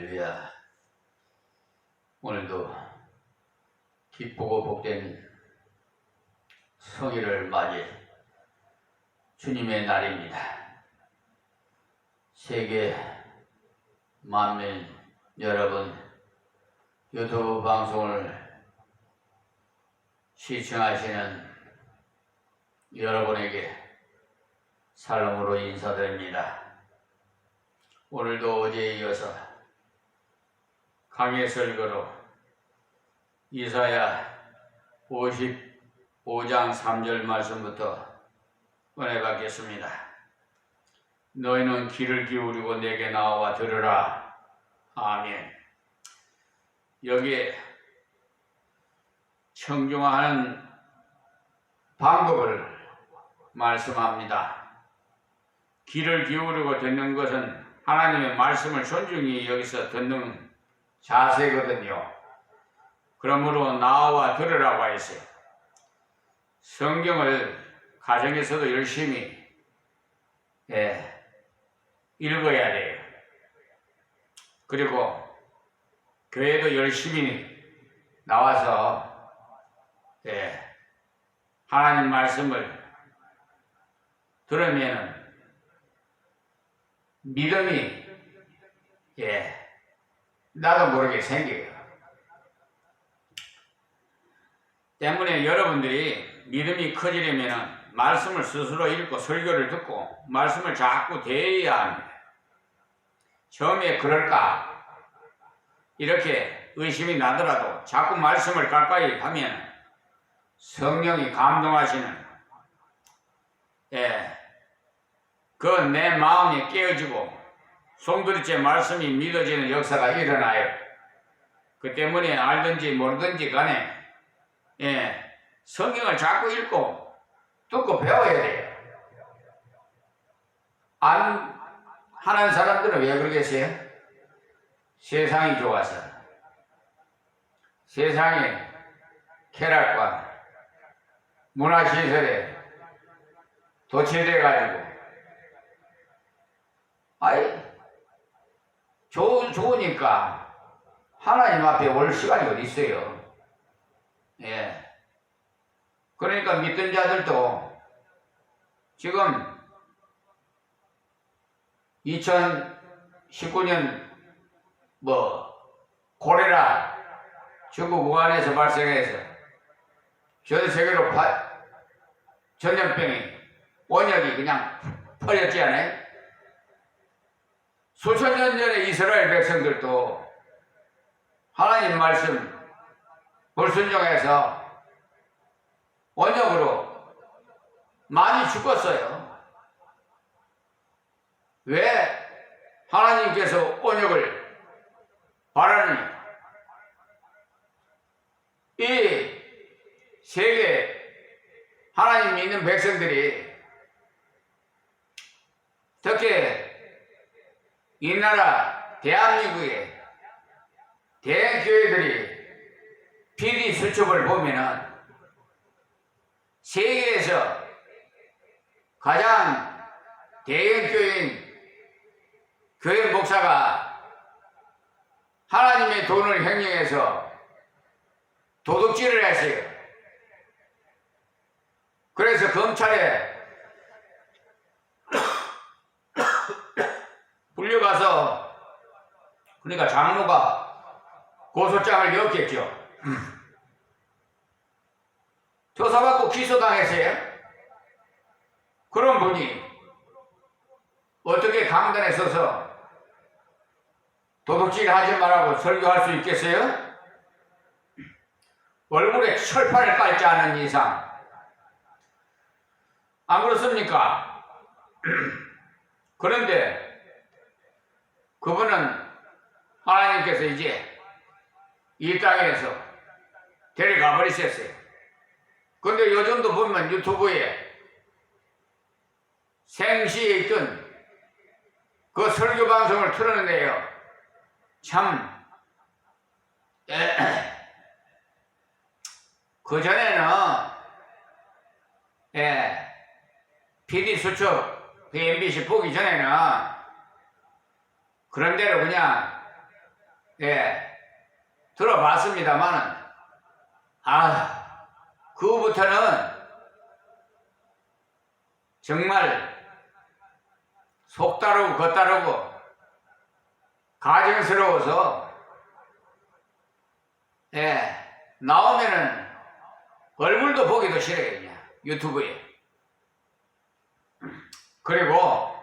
할렐루야. 오늘도 기쁘고 복된 성일을 맞이 주님의 날입니다. 세계 만민 여러분, 유튜브 방송을 시청하시는 여러분에게 사랑으로 인사드립니다. 오늘도 어제에 이어서 강해 설교로 이사야 55장 3절 말씀부터 은혜 받겠습니다. 너희는 귀를 기울이고 내게 나와 들으라. 아멘. 여기에 청중하는 방법을 말씀합니다. 귀를 기울이고 듣는 것은 하나님의 말씀을 존중히 여기서 듣는 자세거든요. 그러므로 나와 들으라고 했어요. 성경을 가정에서도 열심히 읽어야 돼요. 그리고 교회도 열심히 나와서 하나님 말씀을 들으면 믿음이 나도 모르게 생겨요. 때문에 여러분들이 믿음이 커지려면 말씀을 스스로 읽고 설교를 듣고 말씀을 자꾸 대해야 합니다. 처음에 그럴까 이렇게 의심이 나더라도 자꾸 말씀을 가까이 하면 성령이 감동하시는 그 내 마음이 깨어지고 송두리째 말씀이 믿어지는 역사가 일어나요. 그 때문에 알든지 모르든지 간에 성경을 자꾸 읽고 듣고 배워야 돼요. 안 하는 사람들은 왜 그러겠어요? 세상이 좋아서. 세상의 쾌락과 문화시설에 도취돼가지고 좋으니까 하나님 앞에 올 시간이 어디 있어요. 그러니까 믿던 자들도 지금 2019년 고레라 중국 우한에서 발생해서 전 세계로 전염병이 원역이 그냥 퍼졌지 않아요? 수천 년 전에 이스라엘 백성들도 하나님 말씀 불순종해서 원역으로 많이 죽었어요. 왜 하나님께서 원역을 바라느냐? 이 세계 하나님 믿는 백성들이 특히 이 나라 대한민국의 대형교회들이 PD 수첩을 보면은 세계에서 가장 대형교회인 교회 목사가 하나님의 돈을 횡령해서 도둑질을 했어요. 그래서 검찰에 불려가서 그러니까 장로가 고소장을 넣었겠죠. 조사받고 기소당했어요. 그런 분이 어떻게 강단에 서서 도둑질 하지 말라고 설교할 수 있겠어요? 얼굴에 철판을 깔지 않은 이상. 안 그렇습니까? 그런데 그분은 하나님께서 이제 이 땅에서 데려가 버리셨어요. 근데 요즘도 보면 유튜브에 생시에 있던 그 설교 방송을 틀었는데요. 참, 그전에는, PD 수첩, 그 MBC 보기 전에는 그런 대로 그냥 예, 들어봤습니다만은, 그 후부터는 정말 속 다르고 겉 다르고 가증스러워서, 예, 나오면은 얼굴도 보기도 싫어요, 그냥 유튜브에. 그리고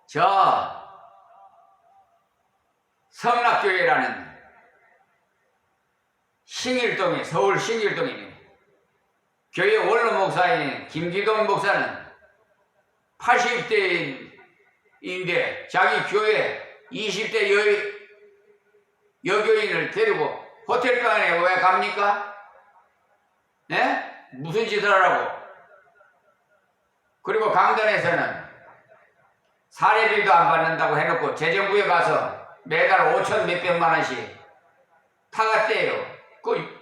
저 성락교회라는 신길동에, 서울 신길동에 교회 원로 목사인 김기동 목사는 80대인데 자기 교회 20대 여교인을 데리고 호텔방에 왜 갑니까? 네? 무슨 짓을 하라고? 그리고 강단에서는 사례비도 안 받는다고 해놓고 재정부에 가서 매달 5천 몇백만 원씩 타갔대요. 그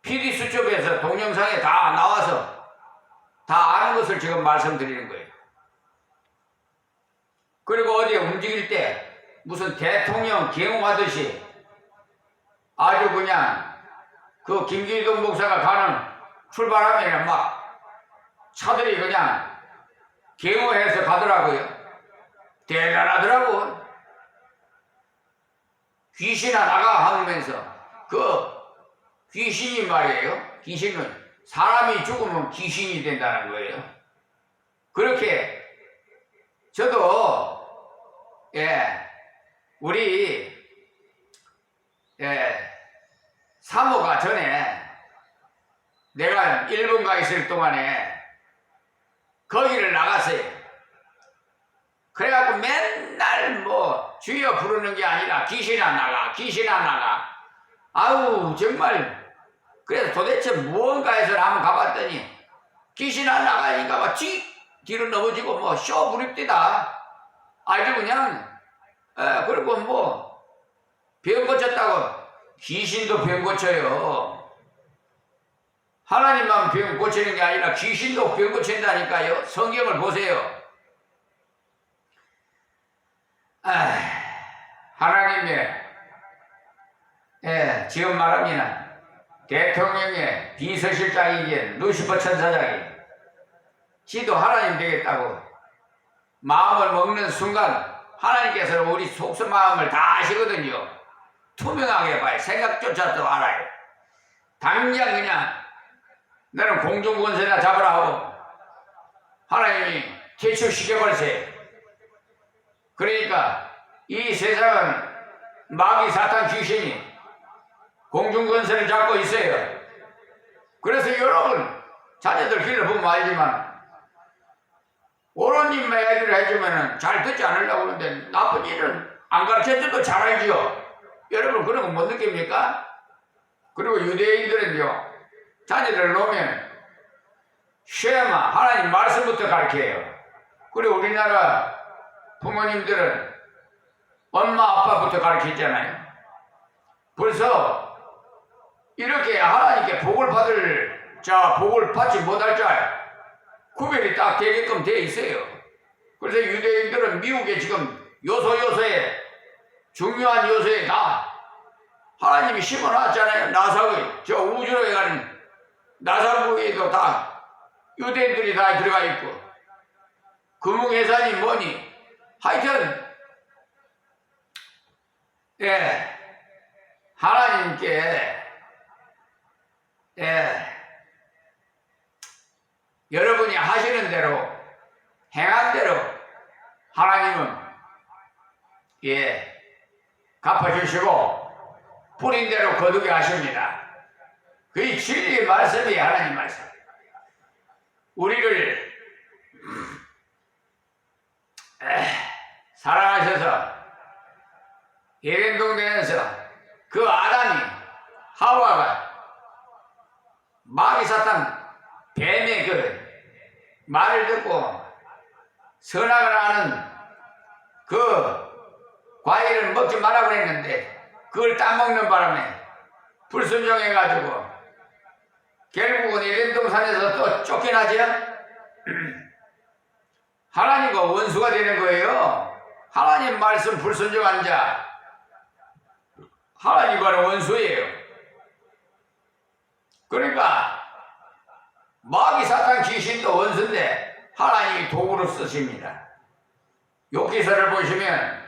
PD 수첩에서 동영상에 다 나와서 다 아는 것을 지금 말씀드리는 거예요. 그리고 어디 움직일 때 무슨 대통령 경호하듯이 아주 그냥 그 김기동 목사가 가는 출발하면 막 차들이 그냥 경호해서 가더라고요. 대단하더라고. 귀신아 나가 하면서 그 귀신이 말이에요. 귀신은 사람이 죽으면 귀신이 된다는 거예요. 그렇게 저도 우리 사모가 전에 내가 일본 가 있을 동안에 거기를 나갔어요. 그래갖고 맨날 뭐 주여 부르는 게 아니라 귀신아 나가, 귀신아 나가. 아우 정말. 그래서 도대체 무언가에서 한번 가봤더니 귀신아 나가니까 막 뒤로 넘어지고 뭐 쇼 부립디다. 아주 그냥 그리고 뭐 병 고쳤다고 귀신도 병 고쳐요. 하나님만 병 고치는 게 아니라 귀신도 병 고친다니까요. 성경을 보세요. 하나님의 지금 말합니다. 대통령의 비서실장이긴 루시퍼 천사장이 지도 하나님 되겠다고 마음을 먹는 순간 하나님께서는 우리 속속 마음을 다 아시거든요. 투명하게 봐요. 생각조차도 알아요. 당장 그냥 너는 공중권세나 잡으라 하고 하나님이 퇴출시켜버리세요. 그러니까 이 세상은 마귀 사탄 귀신이 공중권세를 잡고 있어요. 그래서 여러분 자녀들 길러보면 알지만 옳은 일만 얘기를 해주면 잘 듣지 않으려고 하는데 나쁜 일은 안 가르쳐줘도 잘 알죠. 여러분 그런 거 못 느낍니까? 그리고 유대인들은요 자녀들을 놓으면 쉐마 하나님 말씀부터 가르쳐요. 그리고 우리나라 부모님들은 엄마 아빠부터 가르치잖아요. 벌써 이렇게 하나님께 복을 받을 자, 복을 받지 못할 자 구별이 딱 되게끔 되어 있어요. 그래서 유대인들은 미국에 지금 요소에 중요한 요소에 다 하나님이 심어놨잖아요. 나사의 저 우주로에 가는 나사부에도 다 유대인들이 다 들어가 있고 금융회사니 뭐니 하여튼 하나님께 여러분이 하시는 대로 행한 대로 하나님은 갚아주시고 뿌린 대로 거두게 하십니다. 그게 진리의 말씀이 하나님 말씀. 우리를 사랑하셔서 에덴 동산에서 그 아담이 하와가 마귀 사탄 뱀의 그 말을 듣고 선악을 하는 그 과일을 먹지 말라고 했는데 그걸 따먹는 바람에 불순종해가지고 결국은 에덴 동산에서 또 쫓겨나죠. 하나님과 원수가 되는 거예요. 하나님 말씀 불순종한 자 하나님과는 원수예요. 그러니까 마귀 사탄 귀신도 원수인데 하나님이 도구로 쓰십니다. 욥기서를 보시면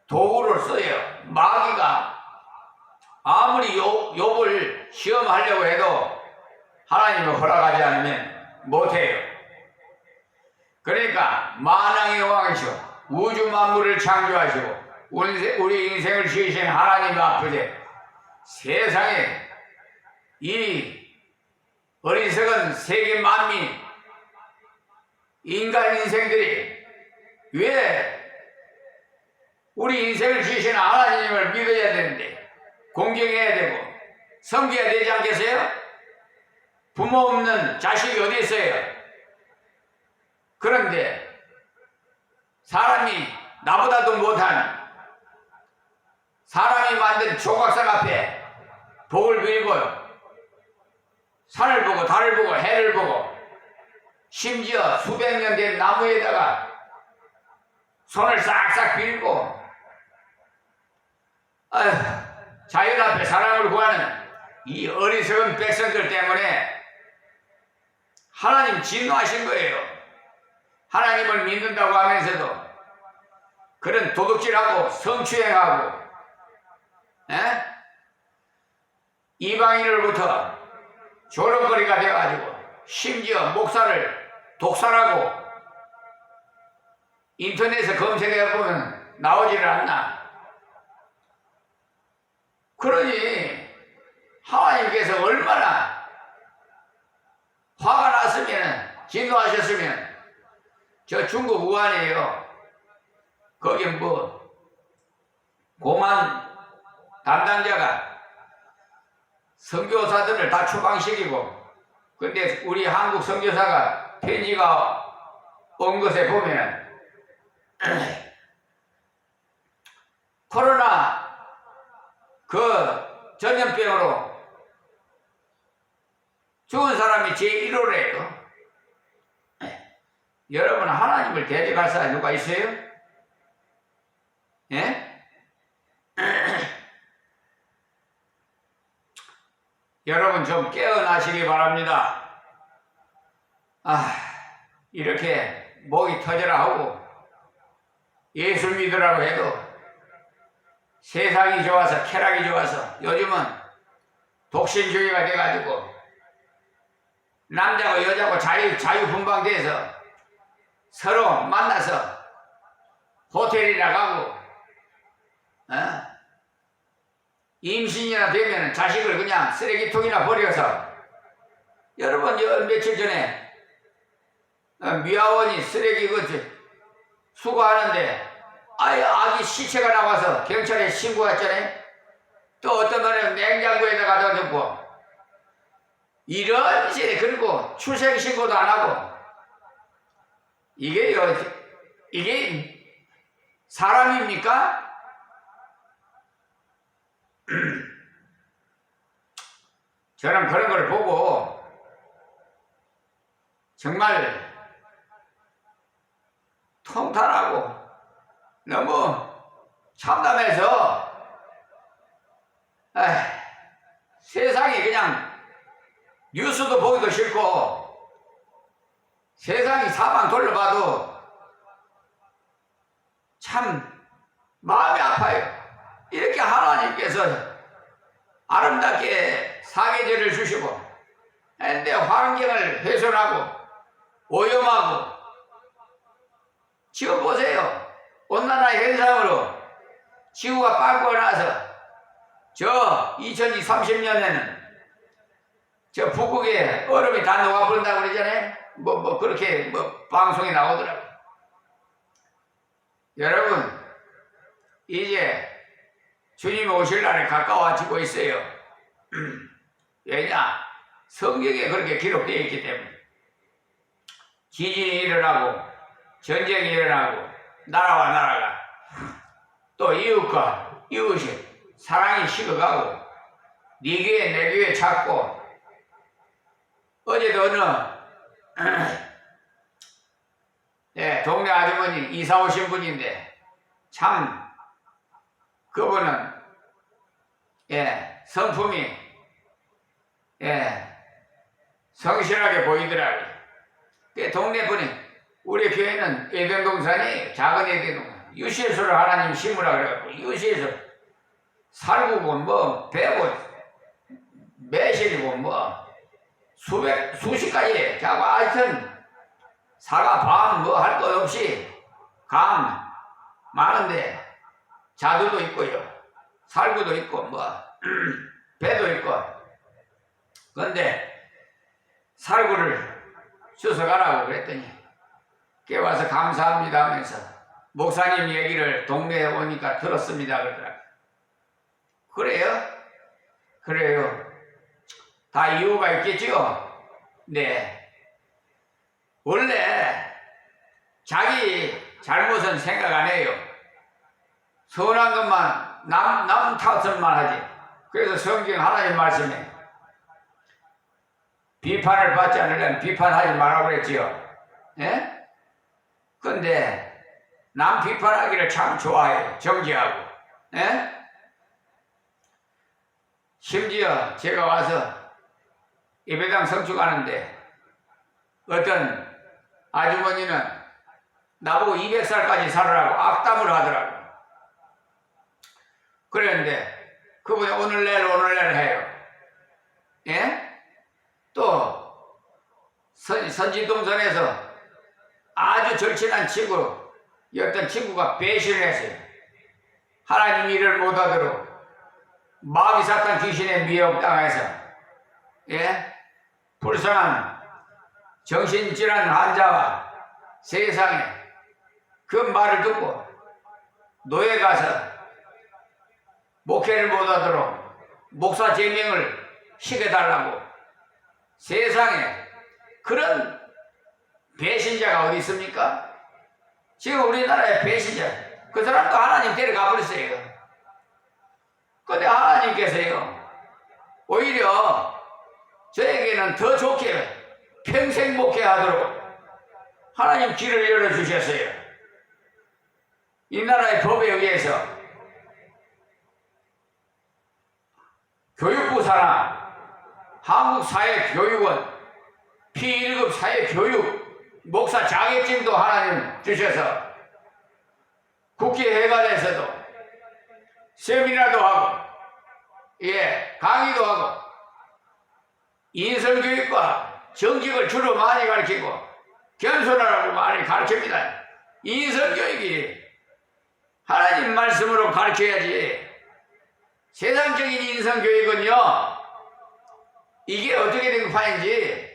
도구로 써요. 마귀가 아무리 욥을 시험하려고 해도 하나님을 허락하지 않으면 못해요. 그러니까 만왕의 왕이시오 우주 만물을 창조하시고 우리 인생을 지으신 하나님 앞에 세상에 이 어리석은 세계 만민 인간 인생들이 왜 우리 인생을 지으신 하나님을 믿어야 되는데 공경해야 되고 섬겨야 되지 않겠어요? 부모 없는 자식이 어디 있어요? 그런데 사람이 나보다도 못하는 사람이 만든 조각상 앞에 복을 빌고 산을 보고 달을 보고 해를 보고 심지어 수백 년 된 나무에다가 손을 싹싹 빌고 자연 앞에 사랑을 구하는 이 어리석은 백성들 때문에 하나님 진노하신 거예요. 하나님을 믿는다고 하면서도 그런 도둑질하고 성추행하고 이방인으로부터 조롱거리가 되어가지고 심지어 목사를 독살하고 인터넷에 검색해보면 나오지를 않나. 그러니 하나님께서 얼마나 화가 났으면 진노하셨으면 저 중국 우한이에요. 거기 뭐 고만 담당자가 선교사들을 다 추방시키고 근데 우리 한국 선교사가 편지가 온 것에 보면 코로나 그 전염병으로 죽은 사람이 제1호래요. 여러분 하나님을 대적할 사람이 누가 있어요? 예? 여러분 좀 깨어나시기 바랍니다. 이렇게 목이 터져라 하고 예수 믿으라고 해도 세상이 좋아서 쾌락이 좋아서 요즘은 독신주의가 돼가지고 남자고 여자고 자유분방돼서 서로 만나서 호텔이나 가고 임신이나 되면 자식을 그냥 쓰레기통이나 버려서 여러분 며칠 전에 미아원이 쓰레기 수거하는데 아기 시체가 나와서 경찰에 신고했잖아요. 또 어떤 분은 냉장고에다가 넣어놓고 이런 식의 그리고 출생신고도 안 하고 이게 사람입니까? 저는 그런 걸 보고 정말 통탄하고 너무 참담해서 세상이 그냥 뉴스도 보기도 싫고 세상이 사방 돌려봐도 참 마음이 아파요. 이렇게 하나님께서 아름답게 사계절을 주시고 근데 환경을 훼손하고 오염하고 지금 보세요. 온난화 현상으로 지구가 빵꾸가 나서 저 2030년에는 저 북극에 얼음이 다 녹아버린다고 그러잖아요. 그렇게 방송에 나오더라고요. 여러분 이제 주님이 오실 날이 가까워지고 있어요. 왜냐? 성경에 그렇게 기록되어 있기 때문에 지진이 일어나고 전쟁이 일어나고 나라와 나라가 또 이웃과 이웃이 사랑이 식어가고 네 귀에 내 귀에 찾고 어제도 동네 아주머니 이사 오신 분인데 참 그분은 예, 성품이 예, 성실하게 보이더라고요. 그 동네 분이 우리 교회는 예den동산이 작은 예den동산 유시에서를 하나님 심으라 그래갖고 유시에서 살구고 뭐 배고 매실이고 뭐 수십 가지 자고 하여튼 사과 밤 뭐 할 것 없이 감 많은데 자두도 있고요 살구도 있고 뭐 배도 있고 근데 살구를 주워가라고 그랬더니 깨와서 감사합니다 하면서 목사님 얘기를 동네에 오니까 들었습니다 그러더라고요. 그래요? 그래요. 다 이유가 있겠죠? 네. 원래 자기 잘못은 생각 안 해요. 선한 것만 남 탓을만 하지. 그래서 성경 하나님 말씀에 비판을 받지 않으려면 비판하지 말라고 그랬지요. 예? 근데 남 비판하기를 참 좋아해요. 정지하고. 예? 심지어 제가 와서 예배당 성축하는데 어떤 아주머니는 나보고 200살까지 살으라고 악담을 하더라고. 그랬는데 그분이 오늘날 해요. 예? 또 선지동선에서 아주 절친한 친구 어떤 친구가 배신을 했어요. 하나님 일을 못하도록 마귀 사탄 귀신에 미혹당해서 예? 불쌍한 정신질환 환자와 세상에 그 말을 듣고 노예 가서 목회를 못하도록 목사 제명을 시켜달라고 세상에 그런 배신자가 어디 있습니까? 지금 우리나라의 배신자 그 사람도 하나님 데려가 버렸어요. 근데 하나님께서요 오히려 저에게는 더 좋게 평생 목회하도록 하나님 길을 열어주셨어요. 이 나라의 법에 의해서 교육부 산하 한국사회교육원 P1급 사회교육 목사 자격증도 하나님 주셔서 국회회관에서도 세미나도 하고 예 강의도 하고 인성교육과 정직을 주로 많이 가르치고 겸손하라고 많이 가르칩니다. 인성교육이 하나님 말씀으로 가르쳐야지 세상적인 인성교육은요 이게 어떻게 된 판인지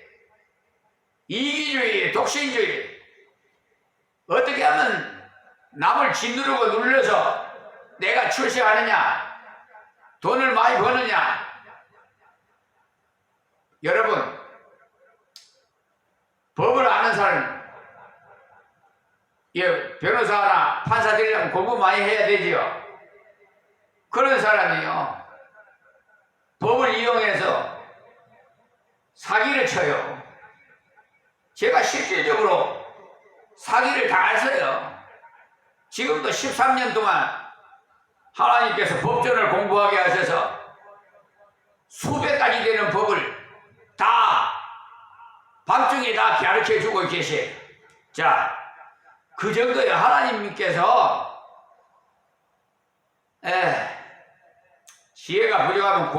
이기주의, 독신주의 어떻게 하면 남을 짓누르고 눌러서 내가 출세하느냐 돈을 많이 버느냐 여러분 법을 아는 사람 변호사나 판사 되려면 공부 많이 해야 되지요. 그런 사람이요 법을 이용해서 사기를 쳐요. 제가 실질적으로 사기를 당했어요. 지금도 13년 동안 하나님께서 법전을 공부하게 하셔서 수백 가지 되는 법을 다 밤중에 다 가르쳐주고 계세요. 자, 그 정도에 하나님께서 지혜가 부족하면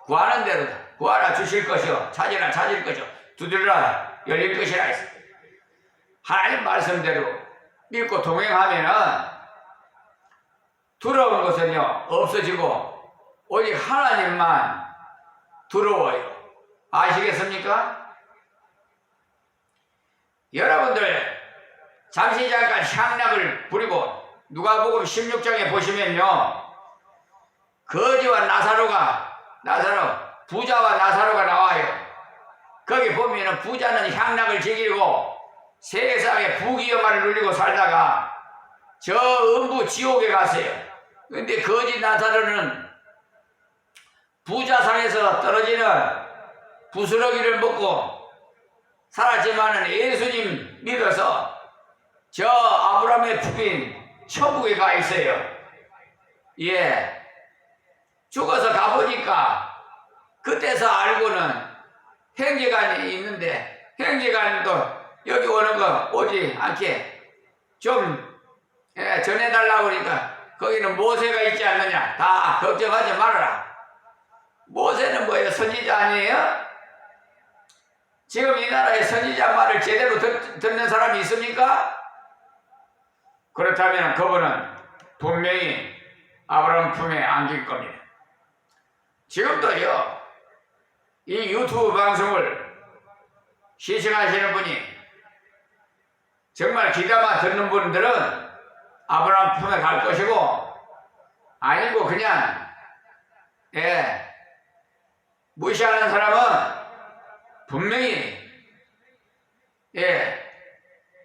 구하는 대로 구하라 주실 것이요 찾으라 찾을 것이요 두드리라 열릴 것이라 했어요. 하나님 말씀대로 믿고 동행하면은 두려운 것은요 없어지고 오직 하나님만 두려워요. 아시겠습니까? 여러분들 잠시 잠깐 향락을 부리고 누가복음 16장에 보시면요 거지와 부자와 나사로가 나와요. 거기 보면은 부자는 향락을 즐기고 세상에 부귀영화를 누리고 살다가 저 음부 지옥에 갔어요. 근데 거지 나사로는 부자상에서 떨어지는 부스러기를 먹고 살았지만은 예수님 믿어서 저 아브라함의 부인 천국에 가 있어요. 예. 죽어서 가보니까 그때서 알고는 행제관이 있는데 행제관도 여기 오는 거 오지 않게 좀 전해달라고 그러니까 거기는 모세가 있지 않느냐. 다 걱정하지 말아라. 모세는 뭐예요? 선지자 아니에요? 지금 이 나라에 선지자 말을 제대로 듣는 사람이 있습니까? 그렇다면 그분은 분명히 아브라함 품에 안길 겁니다. 지금도요, 이 유튜브 방송을 시청하시는 분이 정말 귀담아 듣는 분들은 아브라함 품에 갈 것이고, 아니고 그냥 무시하는 사람은 분명히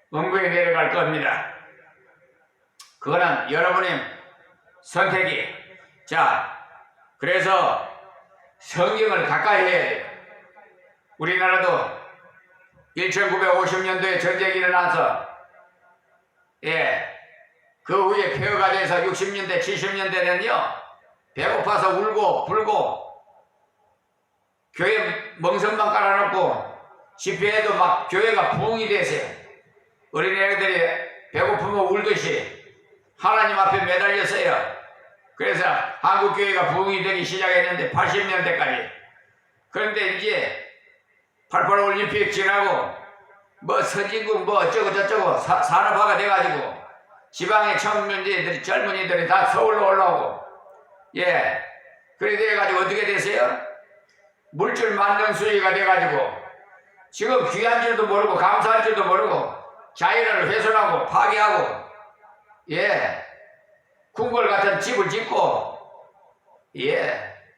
원구에 내려갈 겁니다. 그거는 여러분의 선택이. 자, 그래서 성경을 가까이 해야 돼요. 우리나라도 1950년도에 전쟁이 일어나서 그 후에 폐허가 돼서 60년대 70년대는요 배고파서 울고 불고 교회 멍석만 깔아놓고 집회에도 막 교회가 부흥이 되세요. 어린애들이 배고프면 울듯이 하나님 앞에 매달렸어요. 그래서 한국교회가 부흥이 되기 시작했는데 80년대까지. 그런데 이제 88 올림픽 지나고 뭐 선진국 뭐 어쩌고 저쩌고 산업화가 돼가지고 지방의 청년들이 젊은이들이 다 서울로 올라오고 그래 돼가지고 어떻게 되세요? 물질 만능 수위가 돼가지고 지금 귀한 줄도 모르고 감사할 줄도 모르고 자연을 훼손하고 파괴하고 궁궐 같은 집을 짓고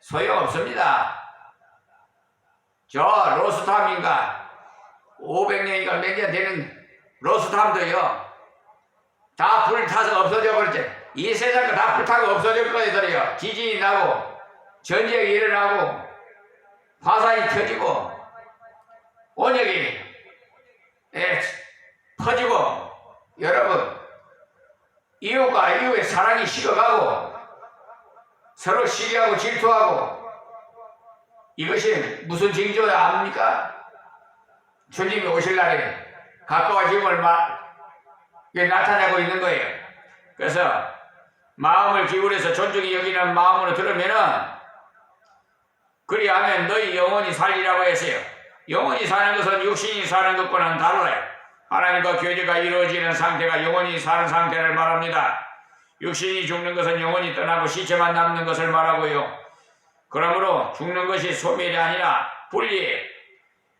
소용없습니다. 저 로스탐인가 500년인가 몇 년 되는 로스탐도요 다 불타서 없어져 버렸죠. 이 세상도 다 불타고 없어질 거예요. 지진이 나고 전쟁이 일어나고 화산이 터지고 온역이 퍼지고 여러분 이웃과 이웃의 사랑이 식어가고 서로 시기하고 질투하고 이것이 무슨 징조야 압니까? 주님이 오실 날에 가까워짐을 나타내고 있는 거예요. 그래서 마음을 기울여서 존중히 여기는 마음으로 들으면은 그리하면 너희 영혼이 살리라고 했어요. 영혼이 사는 것은 육신이 사는 것과는 달라요. 하나님과 교제가 이루어지는 상태가 영혼이 사는 상태를 말합니다. 육신이 죽는 것은 영혼이 떠나고 시체만 남는 것을 말하고요. 그러므로 죽는 것이 소멸이 아니라 분리예요.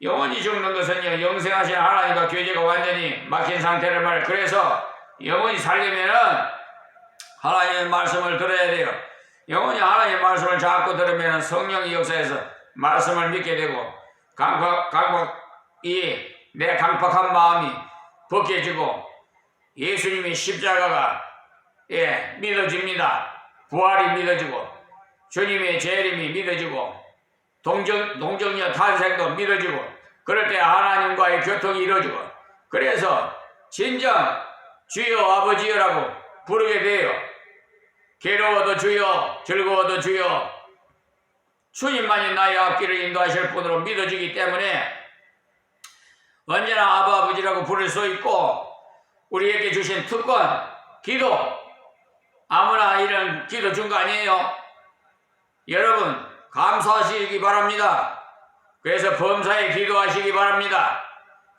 영혼이 죽는 것은요 영생하신 하나님과 교제가 완전히 막힌 상태를 말해요. 그래서 영혼이 살려면은 하나님의 말씀을 들어야 돼요. 영혼이 하나님의 말씀을 자꾸 들으면 성령의 역사에서 말씀을 믿게 되고 내 강팍한 마음이 벗겨지고 예수님의 십자가가 믿어집니다. 부활이 믿어지고 주님의 재림이 믿어지고 동정녀 탄생도 믿어지고 그럴 때 하나님과의 교통이 이루어지고 그래서 진정 주여 아버지여라고 부르게 돼요. 괴로워도 주여 즐거워도 주여 주님만이 나의 앞길을 인도하실 분으로 믿어지기 때문에 언제나 아버지라고 부를 수 있고 우리에게 주신 특권 기도 아무나 이런 기도 준 거 아니에요. 여러분 감사하시기 바랍니다. 그래서 범사에 기도하시기 바랍니다.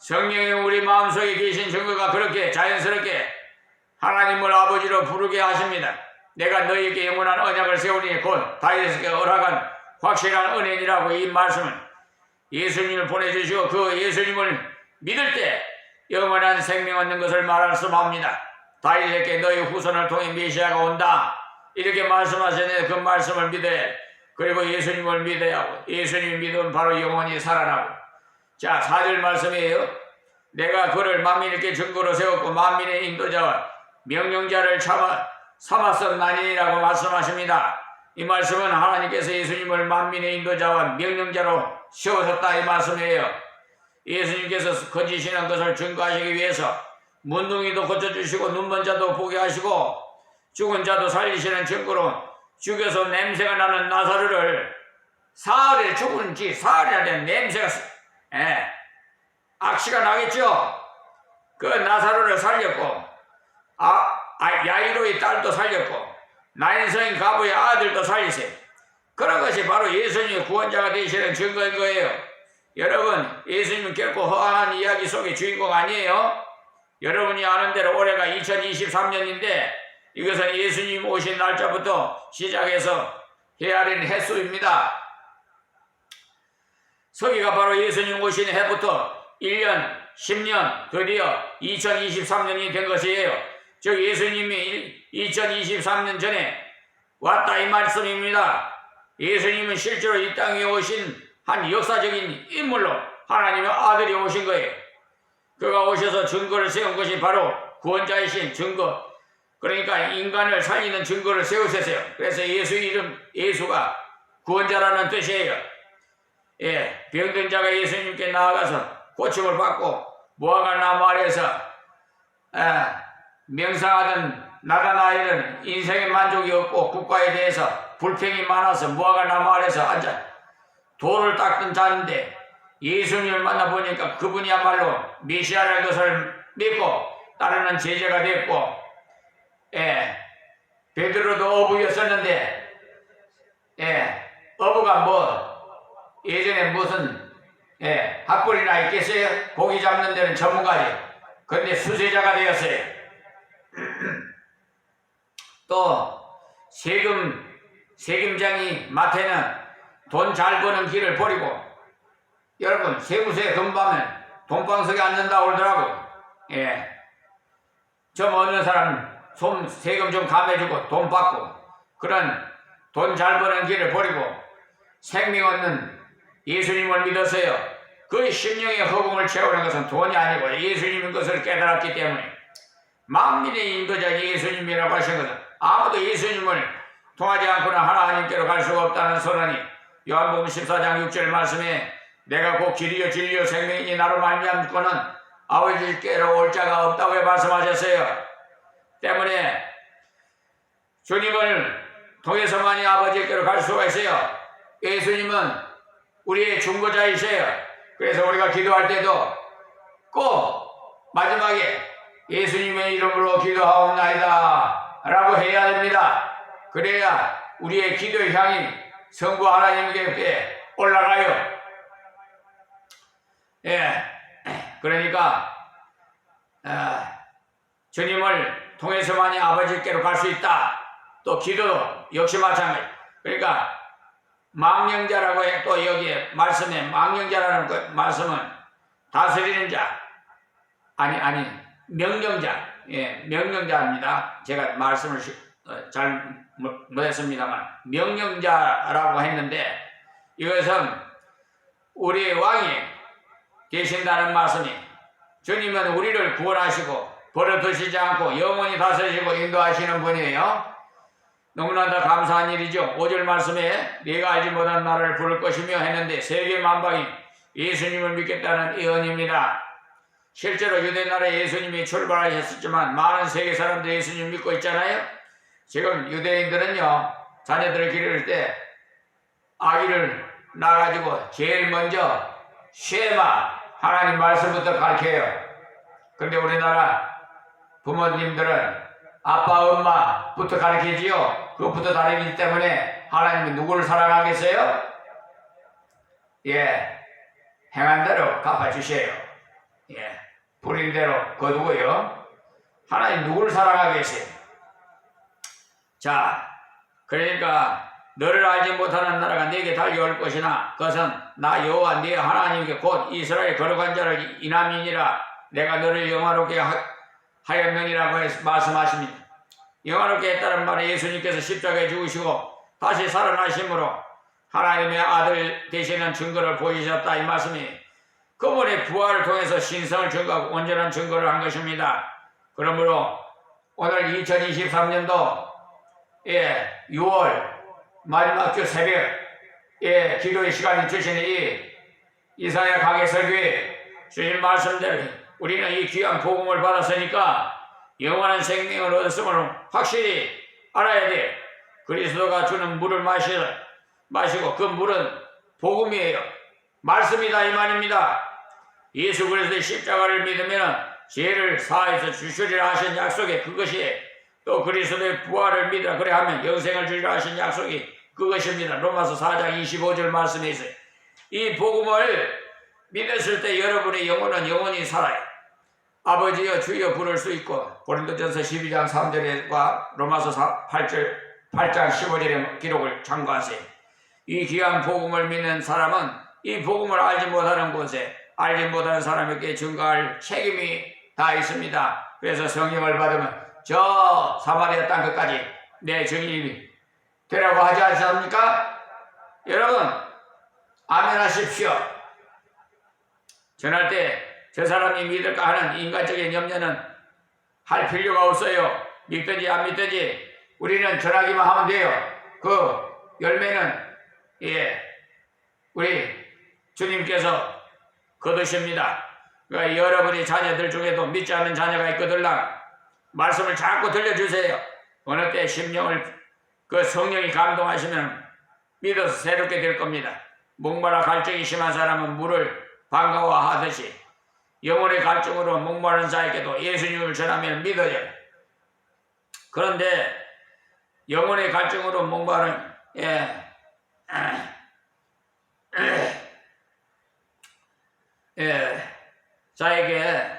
성령이 우리 마음속에 계신 증거가 그렇게 자연스럽게 하나님을 아버지로 부르게 하십니다. 내가 너희에게 영원한 언약을 세우니 곧 다윗에게 허락한 확실한 은혜니라고 이 말씀은 예수님을 보내주시고 그 예수님을 믿을 때 영원한 생명 얻는 것을 말씀합니다. 다윗에게 너희 후손을 통해 메시아가 온다 이렇게 말씀하셨는데 그 말씀을 믿어야 해. 그리고 예수님을 믿어야 하고 예수님을 믿으면 바로 영원히 살아나고 자 4절 말씀이에요. 내가 그를 만민에게 증거로 세웠고 만민의 인도자와 명령자를 삼았었나니라고 말씀하십니다. 이 말씀은 하나님께서 예수님을 만민의 인도자와 명령자로 세우셨다 이 말씀이에요. 예수님께서 거짓이는 것을 증거하시기 위해서 문둥이도 고쳐주시고 눈먼 자도 보게 하시고 죽은 자도 살리시는 증거로 죽여서 냄새가 나는 나사로를 사흘에 죽은 지 사흘이나 된 냄새가 악취가 나겠죠. 그 나사로를 살렸고 야이로의 딸도 살렸고 나인성인 가부의 아들도 살리세요. 그런 것이 바로 예수님의 구원자가 되시는 증거인 거예요. 여러분, 예수님은 결코 허황한 이야기 속의 주인공 아니에요. 여러분이 아는 대로 올해가 2023년인데 이것은 예수님 오신 날짜부터 시작해서 헤아린 횟수입니다. 서기가 바로 예수님 오신 해부터 1년, 10년, 드디어 2023년이 된 것이에요. 즉 예수님이 2023년 전에 왔다 이 말씀입니다. 예수님은 실제로 이 땅에 오신 한 역사적인 인물로 하나님의 아들이 오신 거예요. 그가 오셔서 증거를 세운 것이 바로 구원자이신 증거, 그러니까 인간을 살리는 증거를 세우셨어요. 그래서 예수 이름, 예수가 구원자라는 뜻이에요. 병든 자가 예수님께 나아가서 고침을 받고 무화과 나무 아래에서 명상하던 나다나엘은 인생의 만족이 없고 국가에 대해서 불평이 많아서 무화과 나무 아래에서 앉아 돌을 닦던 자인데 예수님을 만나보니까 그분이야말로 메시아라는 것을 믿고 따르는 제자가 됐고, 베드로도 어부였었는데, 어부가 예전에 무슨 학벌이나 있겠어요? 고기 잡는 데는 전문가지. 그런데 수세자가 되었어요. 또 세금장이 마태는 돈 잘 버는 길을 버리고, 여러분 세무서에 근무하면 돈방석에 앉는다고 그러더라고. 좀 어느 사람 세금 좀 감해주고 돈 받고, 그런 돈 잘 버는 길을 버리고 생명 얻는 예수님을 믿었어요. 그 심령의 허공을 채우는 것은 돈이 아니고 예수님인 것을 깨달았기 때문에 만민의 인도자 예수님이라고 하신 것은 아무도 예수님을 통하지 않고는 하나님께로 갈 수가 없다는 선언이 요한복음 14장 6절 말씀에 내가 곧 길이요 진리요 생명이니 나로 말미암고는 아버지께로 올 자가 없다고 말씀하셨어요. 때문에 주님을 통해서만이 아버지께로 갈 수가 있어요. 예수님은 우리의 중보자이세요. 그래서 우리가 기도할 때도 꼭 마지막에 예수님의 이름으로 기도하옵나이다 라고 해야 됩니다. 그래야 우리의 기도의 향이 성부 하나님께 올라가요. 그러니까 주님을 통해서만이 아버지께로 갈 수 있다. 또 기도도 역시 마찬가지. 그러니까 망령자라고 해. 또 여기에 말씀에 망령자라는 그 말씀은 다스리는 자, 아니 명령자, 명령자입니다. 제가 말씀을 잘 못했습니다만 명령자라고 했는데 이것은 우리 왕이 계신다는 말씀이, 주님은 우리를 구원하시고 버려두시지 않고 영원히 다스리시고 인도하시는 분이에요. 너무나도 감사한 일이죠. 5절 말씀에 네가 알지 못한 나라를 부를 것이며 했는데 세계 만방이 예수님을 믿겠다는 예언입니다. 실제로 유대 나라에 예수님이 출발하셨지만 많은 세계 사람들이 예수님 믿고 있잖아요. 지금 유대인들은요, 자녀들을 기를 때 아기를 낳아가지고 제일 먼저 쉐마 하나님 말씀부터 가르쳐요. 그런데 우리나라 부모님들은 아빠 엄마부터 가르치지요. 그것부터 다르기 때문에 하나님이 누구를 사랑하겠어요? 행한 대로 갚아주세요. 부린 대로 거두고요. 하나님 누구를 사랑하겠어요? 자, 그러니까 너를 알지 못하는 나라가 네게 달려올 것이나 그것은 나 여호와 네 하나님께 곧 이스라엘 거룩한 자를 인함이니라. 내가 너를 영화롭게 하였느니라고 말씀하십니다. 영화롭게 했다는 말에 예수님께서 십자가에 죽으시고 다시 살아나심으로 하나님의 아들 되시는 증거를 보이셨다 이 말씀이 그분의 부활을 통해서 신성을 증거하고 온전한 증거를 한 것입니다. 그러므로 오늘 2023년도 6월 마지막 주 새벽 기도의 시간이 주시니 이사야 강해 설교에 주신 말씀대로 우리는 이 귀한 복음을 받았으니까 영원한 생명을 얻었음을 확실히 알아야 돼. 그리스도가 주는 물을 마시고 그 물은 복음이에요. 말씀이다 이 말입니다. 예수 그리스도의 십자가를 믿으면 죄를 사해서 주시리라 하신 약속이 그것이에요. 또 그리스도의 부활을 믿으라 그래 하면 영생을 주리라 하신 약속이 그것입니다. 로마서 4장 25절 말씀에 있어요. 이 복음을 믿었을 때 여러분의 영혼은 영원히 살아요. 아버지여 주여 부를 수 있고 고린도전서 12장 3절과 로마서 8장 15절의 기록을 참고하세요. 이 귀한 복음을 믿는 사람은 이 복음을 알지 못하는 곳에 알지 못하는 사람에게 증거할 책임이 다 있습니다. 그래서 성령을 받으면 저 사마리아 땅 끝까지 내 증인이 되라고 하지 않습니까? 여러분 아멘 하십시오. 전할 때 저 사람이 믿을까 하는 인간적인 염려는 할 필요가 없어요. 믿든지 안 믿든지 우리는 전하기만 하면 돼요. 그 열매는 우리 주님께서 거두십니다. 그러니까 여러분의 자녀들 중에도 믿지 않는 자녀가 있거들랑 말씀을 자꾸 들려주세요. 어느 때 심령을 그 성령이 감동하시면 믿어서 새롭게 될 겁니다. 목마라 갈증이 심한 사람은 물을 반가워하듯이 영혼의 갈증으로 목마른 자에게도 예수님을 전하면 믿어요. 그런데 영혼의 갈증으로 목마른 자에게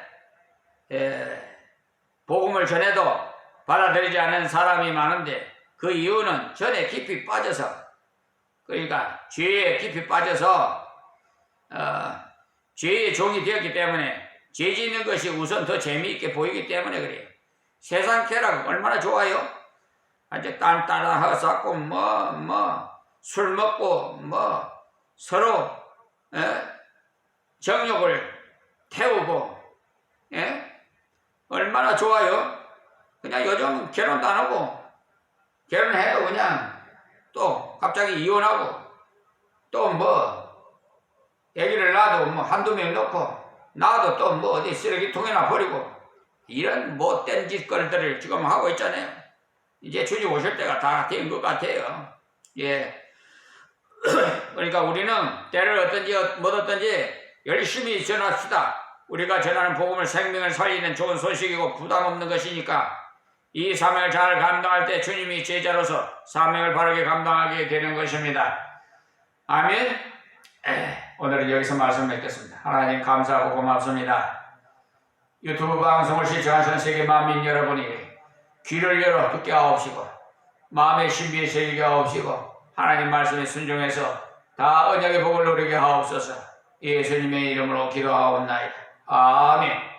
복음을 전해도 받아들이지 않는 사람이 많은데 그 이유는 전에 깊이 빠져서 그러니까 죄에 깊이 빠져서 죄의 종이 되었기 때문에 죄 짓는 것이 우선 더 재미있게 보이기 때문에 그래요. 세상 쾌락 얼마나 좋아요? 아주 딴딴하고 쌓고 술 먹고 서로 정욕을 태우고 얼마나 좋아요? 그냥 요즘 결혼도 안 하고 결혼해도 그냥 또 갑자기 이혼하고 또 애기를 낳아도 한두 명 넣고 낳아도 또 어디 쓰레기통에나 버리고 이런 못된 짓거리들을 지금 하고 있잖아요. 이제 주님 오실 때가 다 된 것 같아요. 그러니까 우리는 때를 어떤지 열심히 전합시다. 우리가 전하는 복음을 생명을 살리는 좋은 소식이고 부담 없는 것이니까 이 사명을 잘 감당할 때 주님이 제자로서 사명을 바르게 감당하게 되는 것입니다. 아멘. 오늘은 여기서 말씀 맺겠습니다. 하나님 감사하고 고맙습니다. 유튜브 방송을 시청하시는 세계 만민 여러분이 귀를 열어 듣게 하옵시고 마음의 신비에 새기게 하옵시고 하나님 말씀에 순종해서 다 언약의 복을 누리게 하옵소서. 예수님의 이름으로 기도하옵나이다. 아멘.